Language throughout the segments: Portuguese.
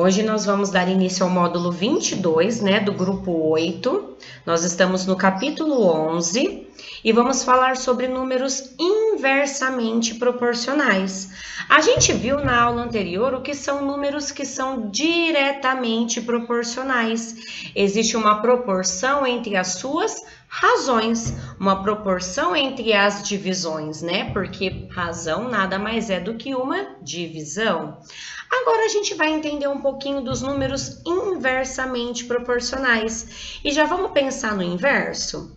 Hoje nós vamos dar início ao módulo 22, né, do grupo 8. Nós estamos no capítulo 11 e vamos falar sobre números inversamente proporcionais. A gente viu na aula anterior o que são números que são diretamente proporcionais. Existe uma proporção entre as suas razões, uma proporção entre as divisões, né? Porque razão nada mais é do que uma divisão. Agora a gente vai entender um pouquinho dos números inversamente proporcionais. E já vamos pensar no inverso?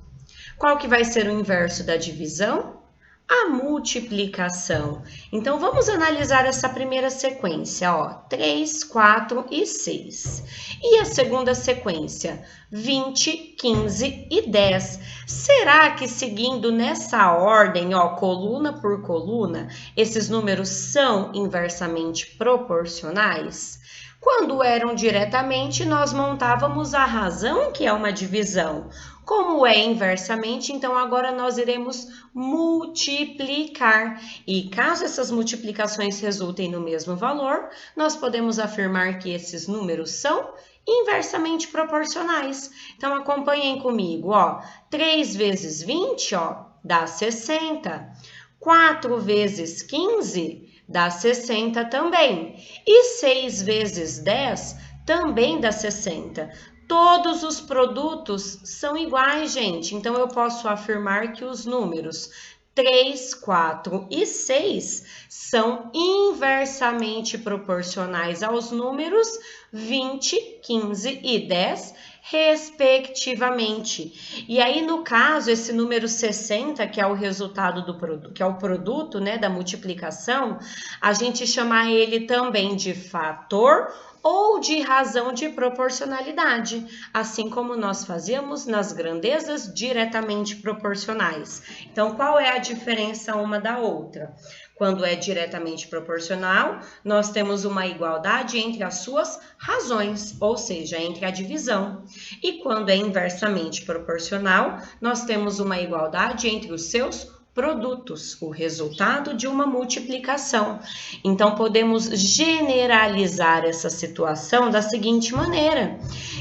Qual que vai ser o inverso da divisão? A multiplicação. Então, vamos analisar essa primeira sequência, ó, 3, 4 e 6. E a segunda sequência, 20, 15 e 10. Será que seguindo nessa ordem, ó, coluna por coluna, esses números são inversamente proporcionais? Quando eram diretamente, nós montávamos a razão, que é uma divisão. Como é inversamente, então agora nós iremos multiplicar. E caso essas multiplicações resultem no mesmo valor, nós podemos afirmar que esses números são inversamente proporcionais. Então acompanhem comigo, ó. 3 vezes 20, ó, dá 60. 4 vezes 15 dá 60 também. E 6 vezes 10 também dá 60. Todos os produtos são iguais, gente. Então, eu posso afirmar que os números 3, 4 e 6 são inversamente proporcionais aos números 20, 15 e 10, respectivamente. E aí, no caso, esse número 60, que é o resultado do produto, que é o produto, né, da multiplicação, a gente chama ele também de fator ou de razão de proporcionalidade, assim como nós fazíamos nas grandezas diretamente proporcionais. Então, qual é a diferença uma da outra? Quando é diretamente proporcional, nós temos uma igualdade entre as suas razões, ou seja, entre a divisão. E quando é inversamente proporcional, nós temos uma igualdade entre os seus produtos, o resultado de uma multiplicação. Então, podemos generalizar essa situação da seguinte maneira,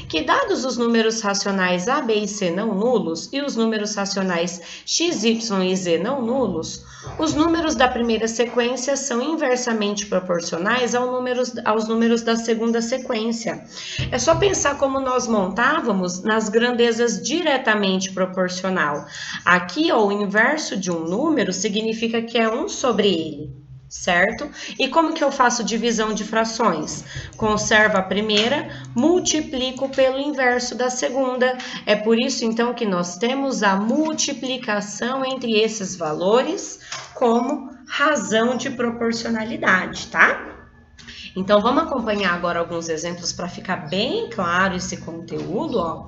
que dados os números racionais A, B e C não nulos e os números racionais X, Y e Z não nulos, os números da primeira sequência são inversamente proporcionais aos números da segunda sequência. É só pensar como nós montávamos nas grandezas diretamente proporcional. Aqui, ó, o inverso de um número significa que é 1 sobre ele, certo? E como que eu faço divisão de frações? Conservo a primeira, multiplico pelo inverso da segunda. É por isso, então, que nós temos a multiplicação entre esses valores como razão de proporcionalidade, tá? Então, vamos acompanhar agora alguns exemplos para ficar bem claro esse conteúdo, ó.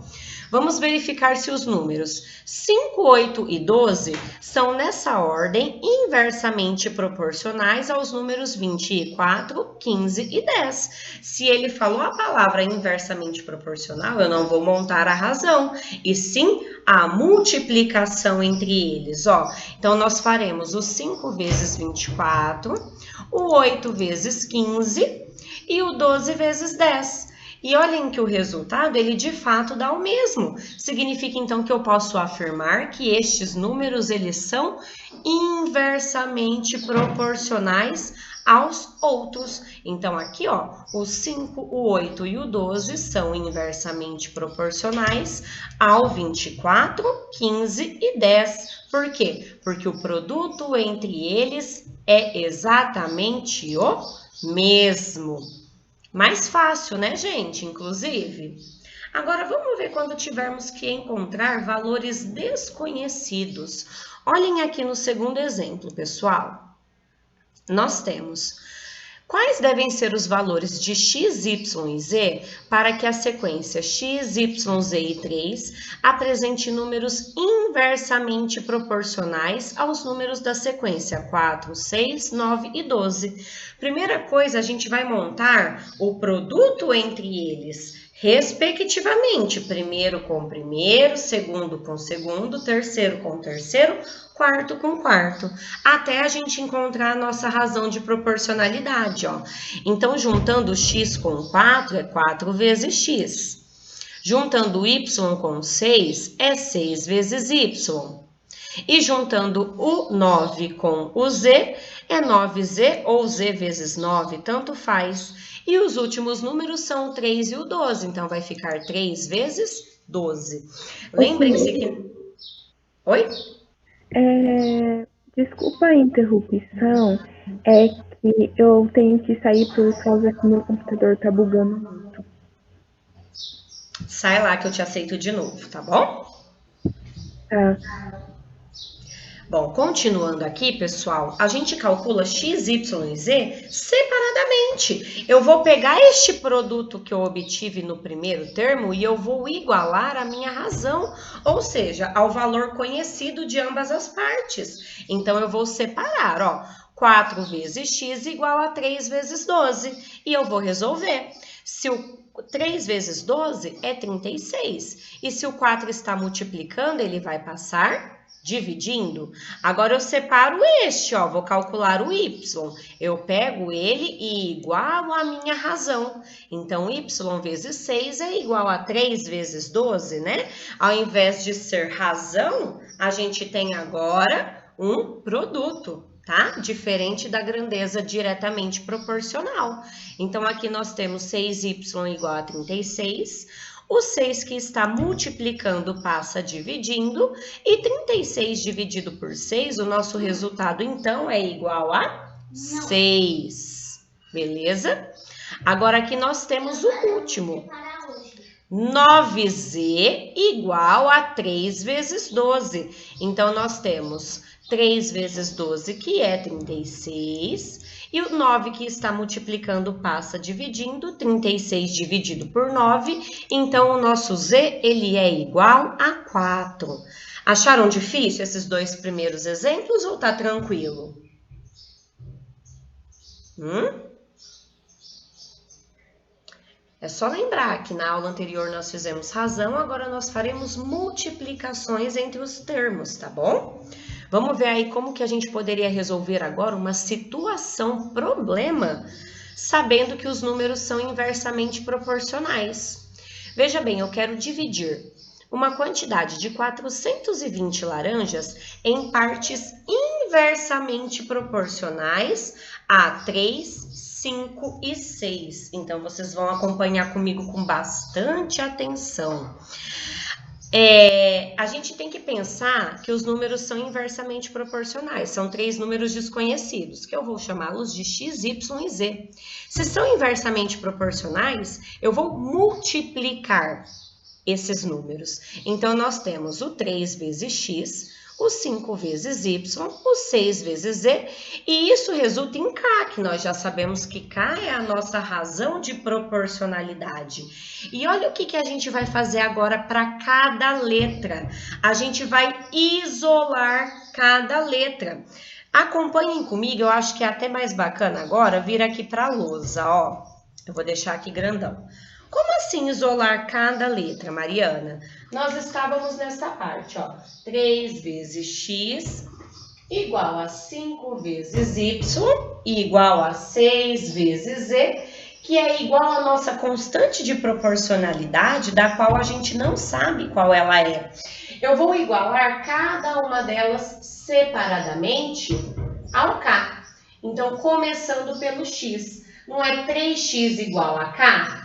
Vamos verificar se os números 5, 8 e 12 são nessa ordem inversamente proporcionais aos números 24, 15 e 10. Se ele falou a palavra inversamente proporcional, eu não vou montar a razão, e sim a multiplicação entre eles, ó. Então, nós faremos o 5 vezes 24, o 8 vezes 15 e o 12 vezes 10. E olhem que o resultado, ele de fato dá o mesmo. Significa, então, que eu posso afirmar que estes números, eles são inversamente proporcionais aos outros. Então, aqui, ó, o 5, o 8 e o 12 são inversamente proporcionais ao 24, 15 e 10. Por quê? Porque o produto entre eles é exatamente o mesmo. Mais fácil, né, gente? Inclusive. Agora, vamos ver quando tivermos que encontrar valores desconhecidos. Olhem aqui no segundo exemplo, pessoal. Nós temos quais devem ser os valores de x, y e z para que a sequência x, y, z e 3 apresente números inversamente proporcionais aos números da sequência 4, 6, 9 e 12. Primeira coisa, a gente vai montar o produto entre eles, respectivamente, primeiro com primeiro, segundo com segundo, terceiro com terceiro, quarto com quarto, até a gente encontrar a nossa razão de proporcionalidade, ó. Então, juntando x com 4 é 4 vezes x. Juntando y com 6 é 6 vezes y. E juntando o 9 com o z é 9z ou z vezes 9, tanto faz. E os últimos números são o 3 e o 12, então vai ficar 3 vezes 12. Lembrem-se que... Oi? Desculpa a interrupção, é que eu tenho que sair por causa que meu computador tá bugando muito. Sai lá que eu te aceito de novo, tá bom? Tá. Bom, continuando aqui, pessoal, a gente calcula x, y e z separadamente. Eu vou pegar este produto que eu obtive no primeiro termo e eu vou igualar a minha razão, ou seja, ao valor conhecido de ambas as partes. Então, eu vou separar, ó, 4 vezes x igual a 3 vezes 12, e eu vou resolver. Se o 3 vezes 12 é 36, e se o 4 está multiplicando, ele vai passar dividindo. Agora eu separo este, ó, vou calcular o y. Eu pego ele e igualo a minha razão. Então, y vezes 6 é igual a 3 vezes 12, né? Ao invés de ser razão, a gente tem agora um produto, tá? Diferente da grandeza diretamente proporcional. Então, aqui nós temos 6y igual a 36. O 6 que está multiplicando passa dividindo, e 36 dividido por 6, o nosso resultado, então, é igual a 6. Beleza? Agora, aqui nós temos o último. 9z igual a 3 vezes 12. Então, nós temos 3 vezes 12, que é 36. E o 9 que está multiplicando passa dividindo, 36 dividido por 9, então o nosso z ele é igual a 4. Acharam difícil esses dois primeiros exemplos ou tá tranquilo? É só lembrar que na aula anterior nós fizemos razão, agora nós faremos multiplicações entre os termos, tá bom? Vamos ver aí como que a gente poderia resolver agora uma situação problema, sabendo que os números são inversamente proporcionais. Veja bem, eu quero dividir uma quantidade de 420 laranjas em partes inversamente proporcionais a 3, 5 e 6. Então, vocês vão acompanhar comigo com bastante atenção. A gente tem que pensar que os números são inversamente proporcionais. São 3 números desconhecidos, que eu vou chamá-los de x, y e z. Se são inversamente proporcionais, eu vou multiplicar esses números. Então, nós temos o 3 vezes x, o 5 vezes y, o 6 vezes z, e isso resulta em k, que nós já sabemos que k é a nossa razão de proporcionalidade. E olha o que a gente vai fazer agora para cada letra. A gente vai isolar cada letra. Acompanhem comigo, eu acho que é até mais bacana agora vir aqui para a lousa, ó. Eu vou deixar aqui grandão. Como assim isolar cada letra, Mariana? Nós estávamos nessa parte, ó. 3 vezes x igual a 5 vezes y igual a 6 vezes z, que é igual à nossa constante de proporcionalidade, da qual a gente não sabe qual ela é. Eu vou igualar cada uma delas separadamente ao k. Então, começando pelo x. Não é 3x igual a k?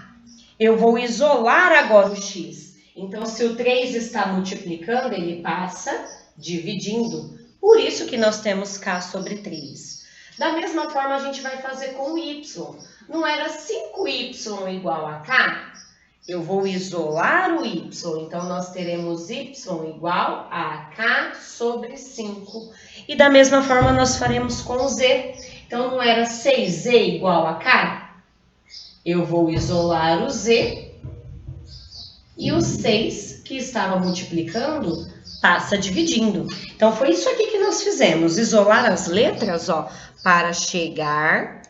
Eu vou isolar agora o x. Então, se o 3 está multiplicando, ele passa dividindo. Por isso que nós temos k sobre 3. Da mesma forma, a gente vai fazer com o y. Não era 5y igual a k? Eu vou isolar o y. Então, nós teremos y igual a k sobre 5. E da mesma forma, nós faremos com o z. Então, não era 6z igual a k? Eu vou isolar o z e o 6, que estava multiplicando, passa dividindo. Então, foi isso aqui que nós fizemos, isolar as letras, ó, para chegar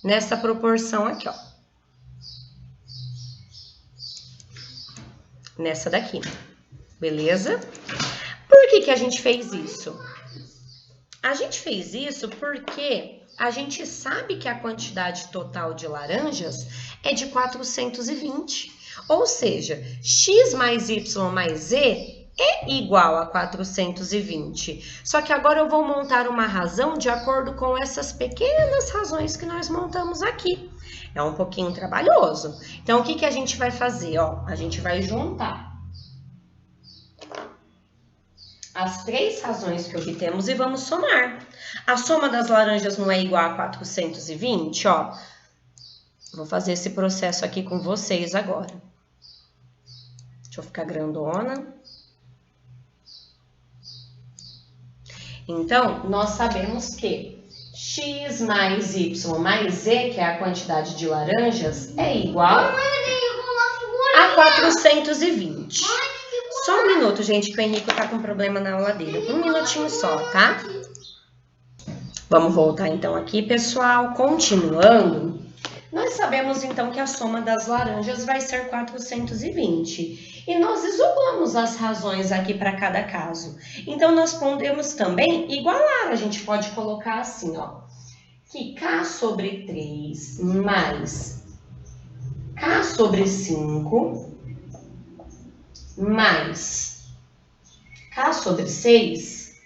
nessa proporção aqui, ó. nessa daqui, beleza? Por que que a gente fez isso? A gente fez isso porque a gente sabe que a quantidade total de laranjas é de 420. Ou seja, x mais y mais z é igual a 420. Só que agora eu vou montar uma razão de acordo com essas pequenas razões que nós montamos aqui. É um pouquinho trabalhoso. Então, o que que a gente vai fazer? Ó, a gente vai juntar as três razões que obtemos e vamos somar. A soma das laranjas não é igual a 420, ó. Vou fazer esse processo aqui com vocês agora. Deixa eu ficar grandona. Então, nós sabemos que x mais y mais z, que é a quantidade de laranjas, é igual a 420. Só um minuto, gente, que o Henrique tá com problema na aula dele. Um minutinho só, tá? Vamos voltar então aqui, pessoal. Continuando, nós sabemos então que a soma das laranjas vai ser 420. E nós isolamos as razões aqui para cada caso. Então, nós podemos também igualar. A gente pode colocar assim, ó. Que k sobre 3 mais k sobre 5... mais k sobre 6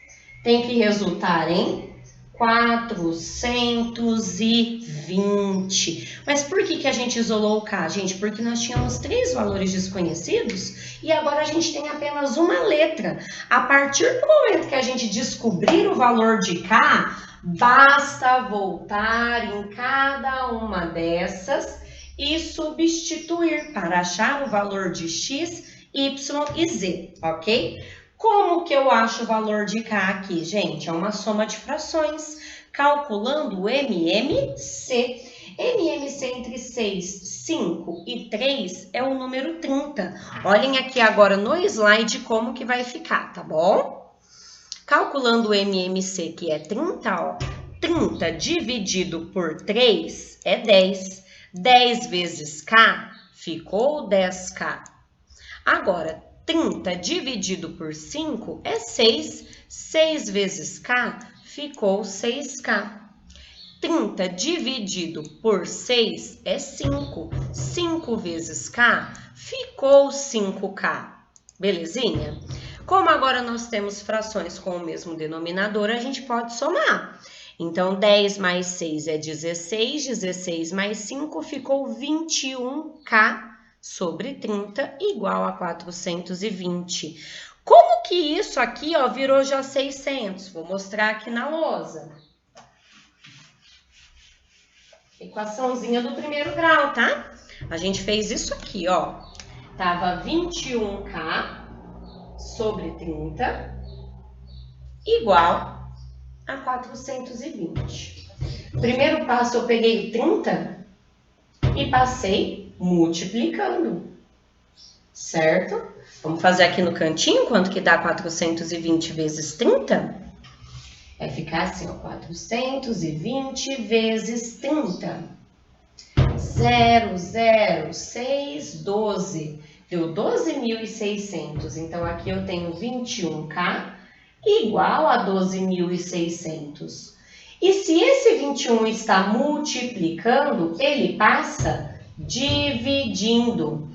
tem que resultar em 420. Mas por que que a gente isolou o k, gente? Porque nós tínhamos três valores desconhecidos e agora a gente tem apenas uma letra. A partir do momento que a gente descobrir o valor de k, basta voltar em cada uma dessas e substituir para achar o valor de x, y e z, ok? Como que eu acho o valor de k aqui, gente? É uma soma de frações, calculando o MMC. MMC entre 6, 5 e 3 é o número 30. Olhem aqui agora no slide como que vai ficar, tá bom? Calculando o MMC, que é 30, ó. 30 dividido por 3 é 10. 10 vezes k ficou 10k. Agora, 30 dividido por 5 é 6. 6 vezes k ficou 6k. 30 dividido por 6 é 5. 5 vezes k ficou 5k. Belezinha? Como agora nós temos frações com o mesmo denominador, a gente pode somar. Então, 10 mais 6 é 16. 16 mais 5 ficou 21k. Sobre 30 igual a 420. Como que isso aqui, ó, virou já 600? Vou mostrar aqui na lousa. Equaçãozinha do primeiro grau, tá? A gente fez isso aqui, ó. Tava 21k sobre 30 igual a 420. Primeiro passo, eu peguei o 30 e passei multiplicando, certo? Vamos fazer aqui no cantinho, quanto que dá 420 vezes 30? Vai ficar assim, ó, 420 vezes 30. 0, 0, 6, 12. Deu 12.600. Então, aqui eu tenho 21k igual a 12.600. E se esse 21 está multiplicando, ele passa dividindo.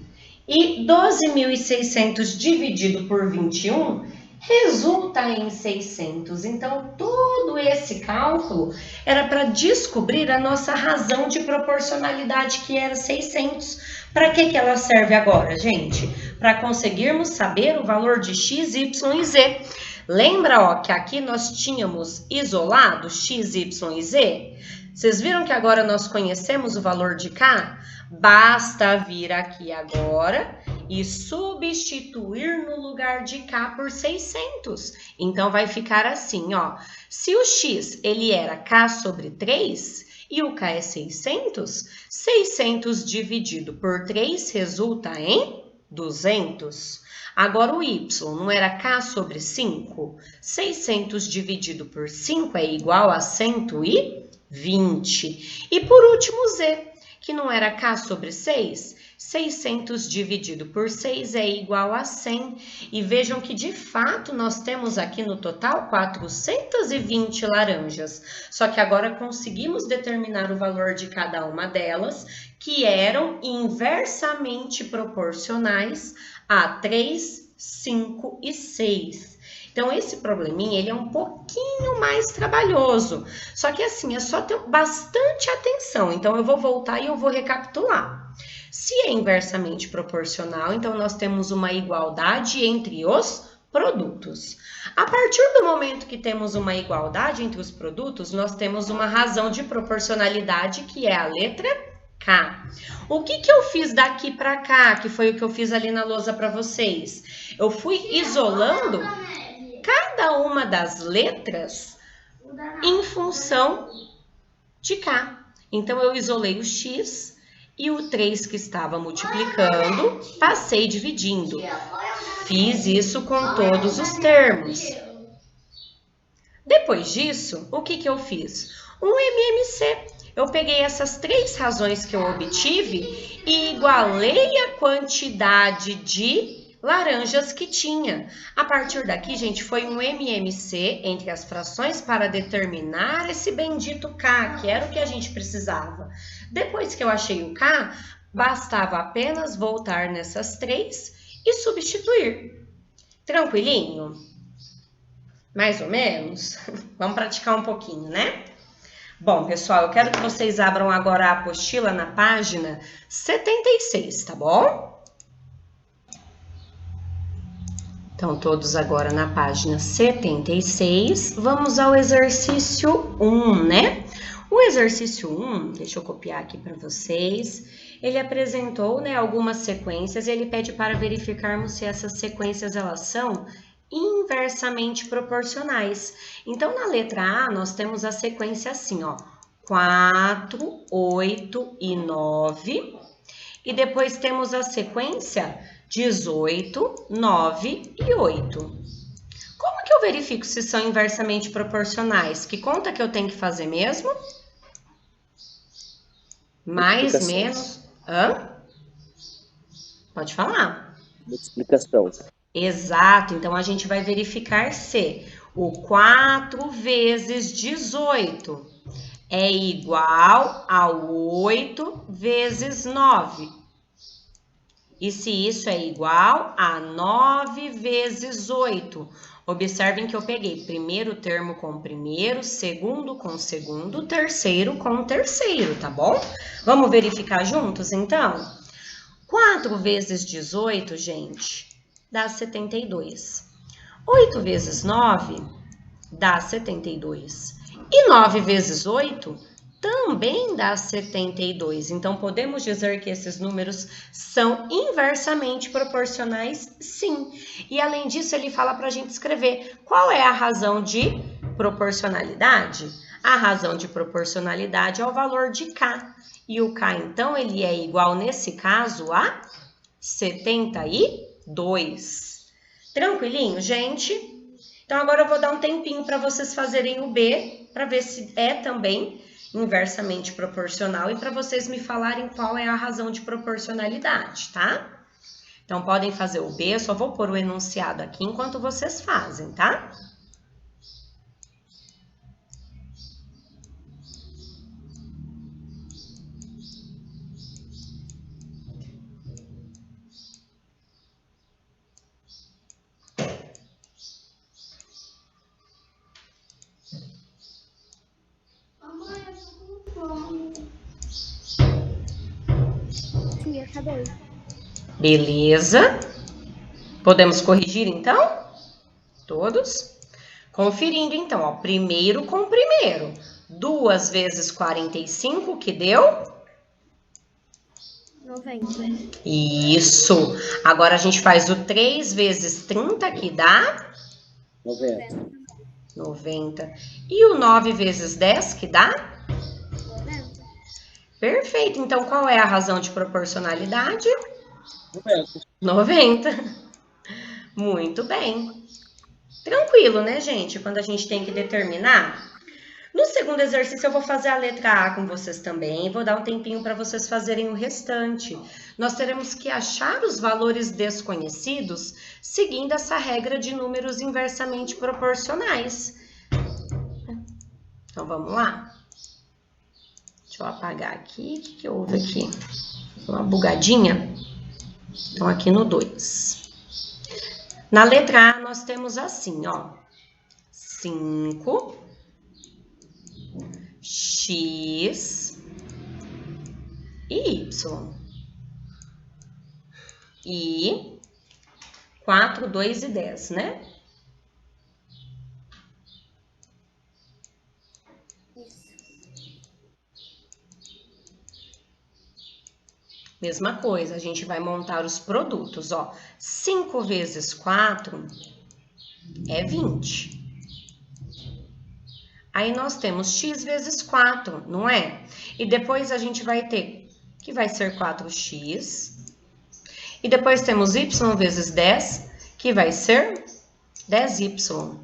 E 12.600 dividido por 21 resulta em 600. Então, todo esse cálculo era para descobrir a nossa razão de proporcionalidade, que era 600. Para que ela serve agora, gente? Para conseguirmos saber o valor de x, y e z. Lembra, ó, que aqui nós tínhamos isolado x, y e z? Vocês viram que agora nós conhecemos o valor de k? Basta vir aqui agora e substituir no lugar de k por 600. Então, vai ficar assim, ó. Se o x, ele era k sobre 3 e o k é 600, 600 dividido por 3 resulta em 200. Agora, o y não era k sobre 5? 600 dividido por 5 é igual a 120. E por último, z, que não era K sobre 6? 600 dividido por 6 é igual a 100. E vejam que, de fato, nós temos aqui no total 420 laranjas. Só que agora conseguimos determinar o valor de cada uma delas, que eram inversamente proporcionais a 3, 5 e 6. Então, esse probleminha, ele é um pouquinho mais trabalhoso. Só que assim, é só ter bastante atenção. Então, eu vou voltar e eu vou recapitular. Se é inversamente proporcional, então nós temos uma igualdade entre os produtos. A partir do momento que temos uma igualdade entre os produtos, nós temos uma razão de proporcionalidade, que é a letra K. O que eu fiz daqui para cá, que foi o que eu fiz ali na lousa para vocês? Eu fui isolando cada uma das letras em função de K. Então, eu isolei o X e o 3 que estava multiplicando, passei dividindo. Fiz isso com todos os termos. Depois disso, o que eu fiz? Um MMC. Eu peguei essas 3 razões que eu obtive e igualei a quantidade de laranjas que tinha. A partir daqui, gente, foi um MMC entre as frações para determinar esse bendito K, que era o que a gente precisava. Depois que eu achei o K, bastava apenas voltar nessas 3 e substituir. Tranquilinho? Mais ou menos? Vamos praticar um pouquinho, né? Bom, pessoal, eu quero que vocês abram agora a apostila na página 76, tá bom? Então, todos agora na página 76, vamos ao exercício 1, né? O exercício 1, deixa eu copiar aqui para vocês, ele apresentou, né, algumas sequências e ele pede para verificarmos se essas sequências elas são inversamente proporcionais. Então, na letra A, nós temos a sequência assim, ó, 4, 8 e 9, e depois temos a sequência 18, 9 e 8. Como que eu verifico se são inversamente proporcionais? Que conta que eu tenho que fazer mesmo? Mais, menos... Hã? Pode falar. Multiplicação. Exato. Então, a gente vai verificar se o 4 vezes 18 é igual ao 8 vezes 9. E se isso é igual a 9 vezes 8? Observem que eu peguei primeiro termo com primeiro, segundo com segundo, terceiro com terceiro, tá bom? Vamos verificar juntos, então? 4 vezes 18, gente, dá 72. 8 vezes 9 dá 72. E 9 vezes 8 também dá 72. Então, podemos dizer que esses números são inversamente proporcionais, sim. E, além disso, ele fala para a gente escrever qual é a razão de proporcionalidade. A razão de proporcionalidade é o valor de K. E o K, então, ele é igual, nesse caso, a 72. Tranquilinho, gente? Então, agora eu vou dar um tempinho para vocês fazerem o B, para ver se é também inversamente proporcional e para vocês me falarem qual é a razão de proporcionalidade, tá? Então, podem fazer o B, eu só vou pôr o enunciado aqui enquanto vocês fazem, tá? Beleza. Podemos corrigir, então? Todos? Conferindo, então, ó, primeiro com primeiro. 2 vezes 45, que deu? 90. Isso. Agora, a gente faz o 3 vezes 30, que dá? 90. 90. E o 9 vezes 10, que dá? 90. Perfeito. Então, qual é a razão de proporcionalidade? 90. 90. Muito bem. Tranquilo, né, gente? Quando a gente tem que determinar. No segundo exercício, eu vou fazer a letra A com vocês também. Vou dar um tempinho para vocês fazerem o restante. Nós teremos que achar os valores desconhecidos seguindo essa regra de números inversamente proporcionais. Então, vamos lá? Deixa eu apagar aqui. O que houve aqui? Uma bugadinha. Então, aqui no 2. Na letra A, nós temos assim, ó. 5... X e Y. E 4, 2 e 10, né? Mesma coisa, a gente vai montar os produtos, ó. 5 vezes 4 é 20. Aí nós temos x vezes 4, não é? E depois a gente vai ter, que vai ser 4x. E depois temos y vezes 10, que vai ser 10y.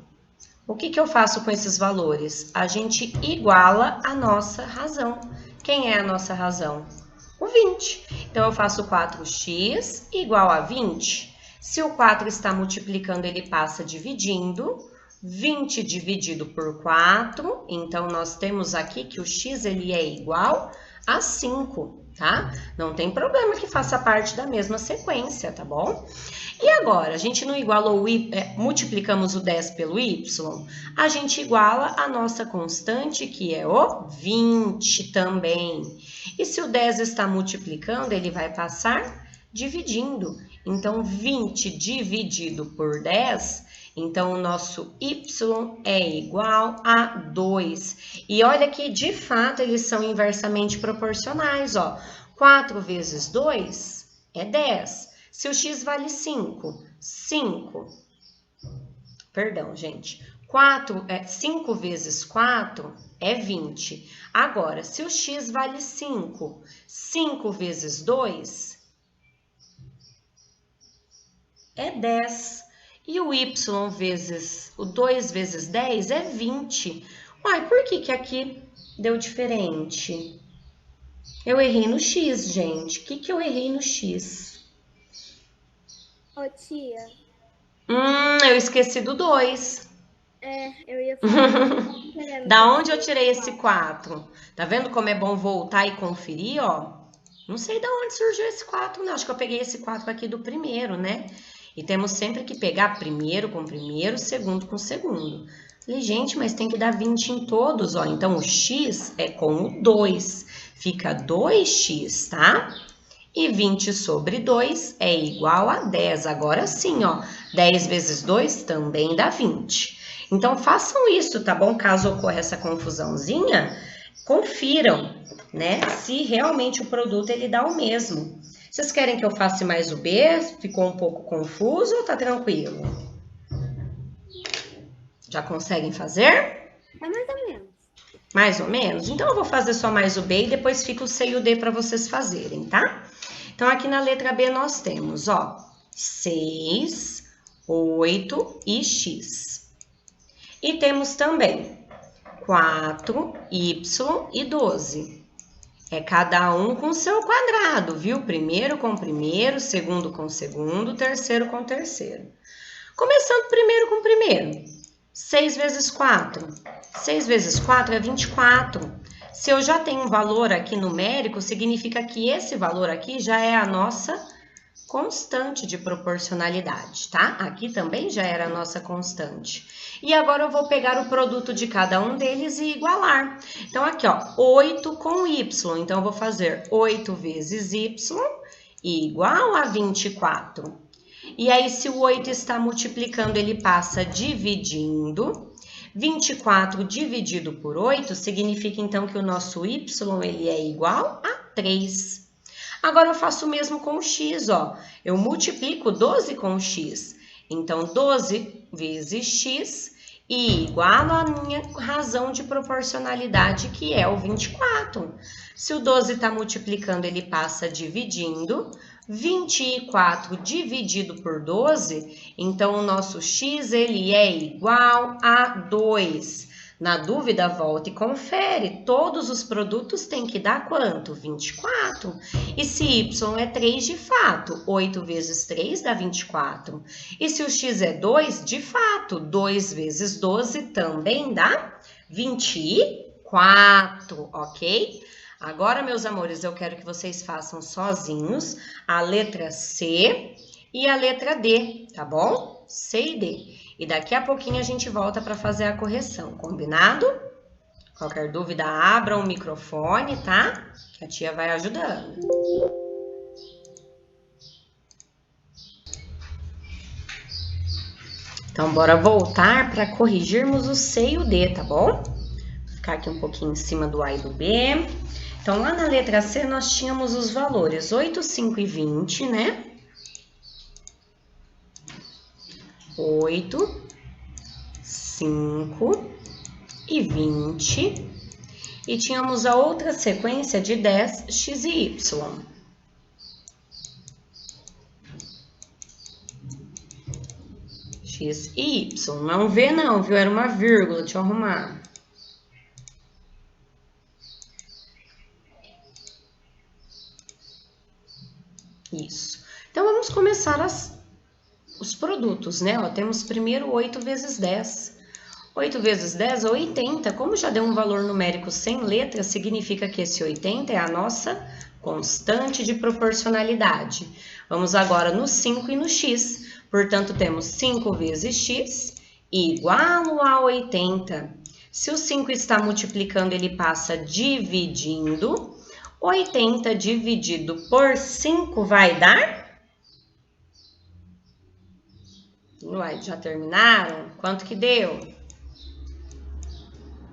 O que eu faço com esses valores? A gente iguala a nossa razão. Quem é a nossa razão? O 20. Então, eu faço 4x igual a 20. Se o 4 está multiplicando, ele passa dividindo. 20 dividido por 4, então nós temos aqui que o x ele é igual a 5, tá? Não tem problema que faça parte da mesma sequência, tá bom? E agora, a gente não igualou multiplicamos o 10 pelo y, a gente iguala a nossa constante, que é o 20 também. E se o 10 está multiplicando, ele vai passar dividindo. Então, 20 dividido por 10... Então, o nosso y é igual a 2. E olha que, de fato, eles são inversamente proporcionais, ó. 4 vezes 2 é 10. Se o x vale 5, 5. Perdão, gente. 5 vezes 4 é 20. Agora, se o x vale 5, 5 vezes 2 é 10. E o y vezes, o 2 vezes 10 é 20. Uai, por que aqui deu diferente? Eu errei no x, gente. O que eu errei no x? Ô, tia. Eu esqueci do 2. Eu ia falar. Da onde eu tirei esse 4? Tá vendo como é bom voltar e conferir, ó? Não sei de onde surgiu esse 4, não. Acho que eu peguei esse 4 aqui do primeiro, né? E temos sempre que pegar primeiro com primeiro, segundo com segundo. Falei, gente, mas tem que dar 20 em todos, ó. Então, o x é com o 2. Fica 2x, tá? E 20 sobre 2 é igual a 10. Agora sim, ó. 10 vezes 2 também dá 20. Então, façam isso, tá bom? Caso ocorra essa confusãozinha, confiram, né? Se realmente o produto ele dá o mesmo. Vocês querem que eu faça mais o B? Ficou um pouco confuso ou tá tranquilo? Já conseguem fazer? É mais ou menos. Mais ou menos? Então, eu vou fazer só mais o B e depois fica o C e o D para vocês fazerem, tá? Então, aqui na letra B nós temos, ó, 6, 8 e x. E temos também 4, y e 12. É cada um com seu quadrado, viu? Primeiro com primeiro, segundo com segundo, terceiro com terceiro. Começando primeiro com primeiro. 6 vezes 4. 6 vezes 4 é 24. Se eu já tenho um valor aqui numérico, significa que esse valor aqui já é a nossa constante de proporcionalidade, tá? Aqui também já era a nossa constante. E agora eu vou pegar o produto de cada um deles e igualar. Então, aqui, ó, 8 com y. Então, eu vou fazer 8 vezes y igual a 24. E aí, se o 8 está multiplicando, ele passa dividindo. 24 dividido por 8 significa, então, que o nosso y ele é igual a 3. Agora, eu faço o mesmo com o x, ó. Eu multiplico 12 com o x. Então, 12 vezes x e igualo a minha razão de proporcionalidade, que é o 24. Se o 12 está multiplicando, ele passa dividindo. 24 dividido por 12, então o nosso x ele é igual a 2. Na dúvida, volta e confere. Todos os produtos têm que dar quanto? 24. E se y é 3, de fato, 8 vezes 3 dá 24. E se o x é 2, de fato, 2 vezes 12 também dá 24, ok? Agora, meus amores, eu quero que vocês façam sozinhos a letra C e a letra D, tá bom? C e D. E daqui a pouquinho a gente volta para fazer a correção, combinado? Qualquer dúvida, abra o microfone, tá? Que a tia vai ajudando. Então, bora voltar para corrigirmos o C e o D, tá bom? Vou ficar aqui um pouquinho em cima do A e do B. Então, lá na letra C, nós tínhamos os valores 8, 5 e 20, né? 8, 5 e 20. E tínhamos a outra sequência de 10, x e y. X e y. Não V não, viu? Era uma vírgula, deixa eu arrumar. Isso. Então, vamos começar os produtos, né? Ó, temos primeiro 8 vezes 10. 8 vezes 10 é 80. Como já deu um valor numérico sem letra, significa que esse 80 é a nossa constante de proporcionalidade. Vamos agora no 5 e no x. Portanto, temos 5 vezes x igual a 80. Se o 5 está multiplicando, ele passa dividindo. 80 dividido por 5 vai dar? Uai, já terminaram? Quanto que deu?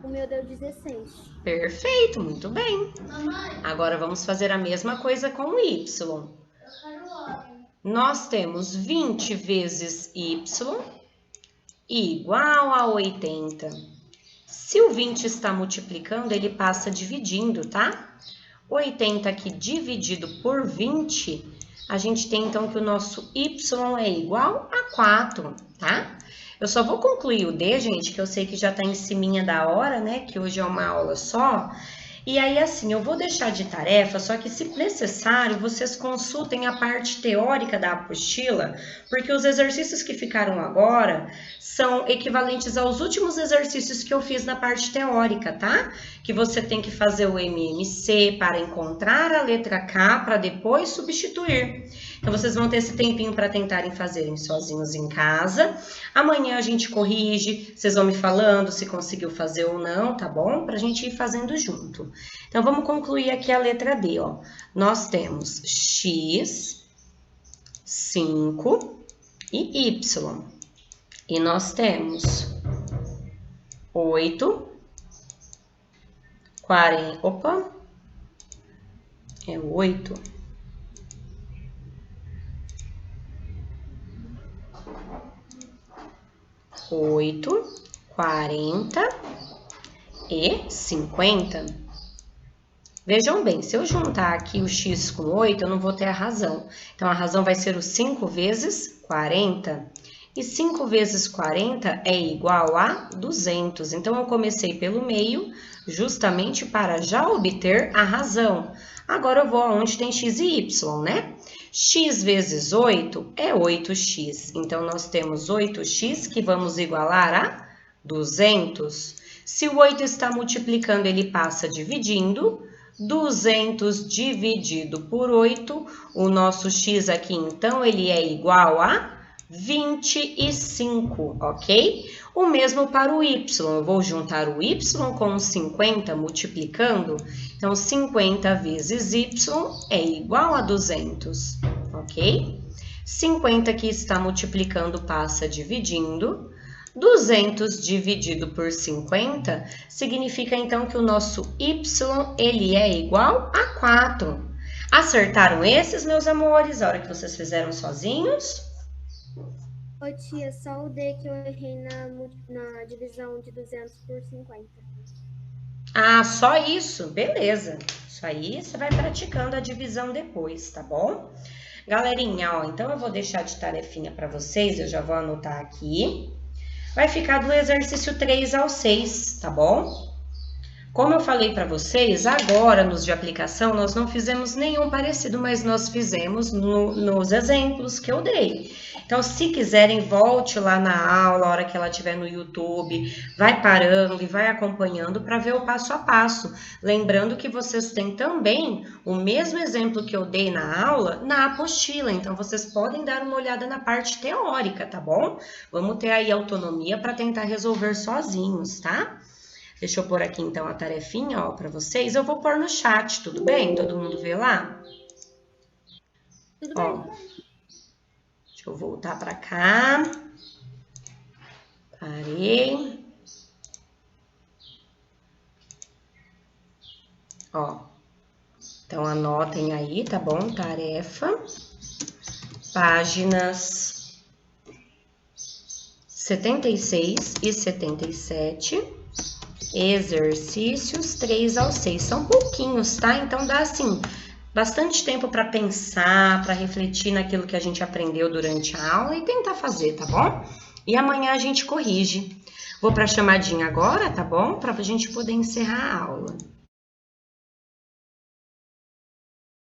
O meu deu 16. Perfeito, muito bem. Agora vamos fazer a mesma coisa com o y. Nós temos 20 vezes y igual a 80. Se o 20 está multiplicando, ele passa dividindo, tá? 80 aqui dividido por 20, a gente tem então que o nosso y é igual a 4, tá? Eu só vou concluir o D, gente, que eu sei que já tá em ciminha da hora, né? Que hoje é uma aula só. E aí, assim, eu vou deixar de tarefa, só que se necessário, vocês consultem a parte teórica da apostila, porque os exercícios que ficaram agora são equivalentes aos últimos exercícios que eu fiz na parte teórica, tá? Que você tem que fazer o MMC para encontrar a letra K para depois substituir. Então, vocês vão ter esse tempinho para tentarem fazerem sozinhos em casa. Amanhã a gente corrige, vocês vão me falando se conseguiu fazer ou não, tá bom? Pra gente ir fazendo junto. Então, vamos concluir aqui a letra D, ó. Nós temos x, 5 e y. E nós temos 8, 40, opa, é 8. 8, 40 e 50. Vejam bem, se eu juntar aqui o x com 8, eu não vou ter a razão. Então, a razão vai ser o 5 vezes 40. E 5 vezes 40 é igual a 200. Então, eu comecei pelo meio, justamente para já obter a razão. Agora, eu vou aonde tem x e y, né? X vezes 8 é 8x. Então, nós temos 8x que vamos igualar a 200. Se o 8 está multiplicando, ele passa dividindo. 200 dividido por 8, o nosso x aqui, então, ele é igual a 25, ok? O mesmo para o y. Eu vou juntar o y com 50 multiplicando. Então, 50 vezes y é igual a 200, ok? 50 que está multiplicando passa dividindo. 200 dividido por 50 significa, então, que o nosso y, ele é igual a 4. Acertaram esses, meus amores, a hora que vocês fizeram sozinhos? Ô tia, só o D que eu errei na divisão de 200 por 50. Ah, só isso? Beleza. Isso aí você vai praticando a divisão depois, tá bom? Galerinha, ó, então eu vou deixar de tarefinha para vocês, eu já vou anotar aqui. vai ficar do exercício 3 ao 6, tá bom? Como eu falei para vocês, agora nos de aplicação nós não fizemos nenhum parecido, mas nós fizemos nos exemplos que eu dei. Então, se quiserem, volte lá na aula, a hora que ela estiver no YouTube, vai parando e vai acompanhando para ver o passo a passo. Lembrando que vocês têm também o mesmo exemplo que eu dei na aula, na apostila. Então, vocês podem dar uma olhada na parte teórica, tá bom? Vamos ter aí autonomia para tentar resolver sozinhos, tá? Deixa eu pôr aqui, então, a tarefinha, ó, para vocês. Eu vou pôr no chat, tudo bem? Todo mundo vê lá? Tudo Ó, bem. deixa eu voltar para cá. Parei. Ó, então, anotem aí, tá bom? Tarefa. Páginas 76 e 77. Exercícios 3 ao 6. São pouquinhos, tá? Então, dá, assim, bastante tempo para pensar, para refletir naquilo que a gente aprendeu durante a aula e tentar fazer, tá bom? E amanhã a gente corrige. Vou para a chamadinha agora, tá bom? Para a gente poder encerrar a aula.